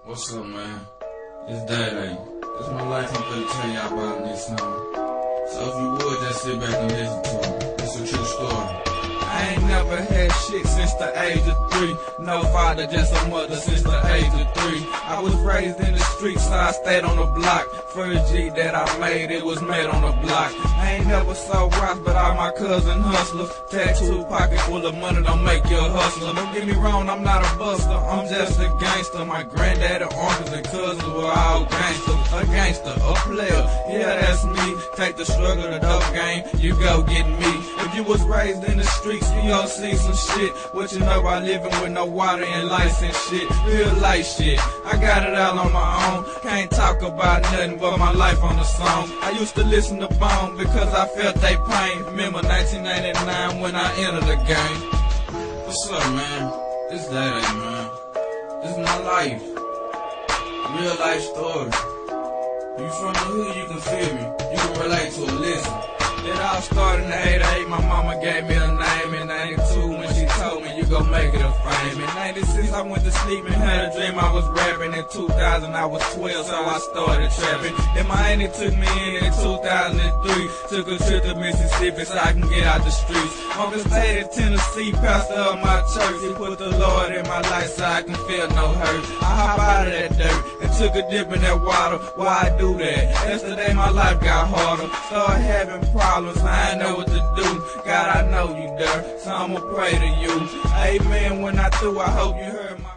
What's up, man? It's Day. It's my life. I'm gonna tell y'all about this song. So if you would, just sit back and listen to it. It's a true story. I ain't never had shit since the age of 3. No father, just a mother since the age of 3. I was raised in the streets, so I stayed on the block. First G that I made, it was made on the block. I ain't never sold rocks, but all my cousin hustlers. Tattoo pocket full of money don't make you a hustler. Don't get me wrong, I'm not a buster, I'm just a gangster. My granddaddy, uncles, and cousins were all gangsters. A gangster, a player, yeah, that's me. Take the struggle, the dope game, you go get me. If you was raised in the streets, you gon' see some shit. What you know about living with no water and lights and shit? Real life shit, I got it all on my own. Can't talk about nothing but my life on the song. I used to listen to Bone because I felt they pain. Remember 1999 when I entered the game. What's up, man? It's Day, man. This is my life. Real life story. You from the hood, you can feel me. You can relate to it, listen. It all started in 88, my mama gave me a name. In 92 when she told me you gon' make it a fame. In 96 I went to sleep and had a dream I was rapping. In 2000 I was 12 so I started trapping. Then my auntie took me in 2003. Took a trip to Mississippi so I can get out the streets. Uncle stayed in Tennessee, pastor of my church. He put the Lord in my life so I can feel no hurt. I hop out of that dirt and took a dip in that water. Why I do that? Yesterday my life got harder. Started having problems, I ain't know what to do. God, I know you there, so I'ma pray to you. Amen. When I do, I hope you heard my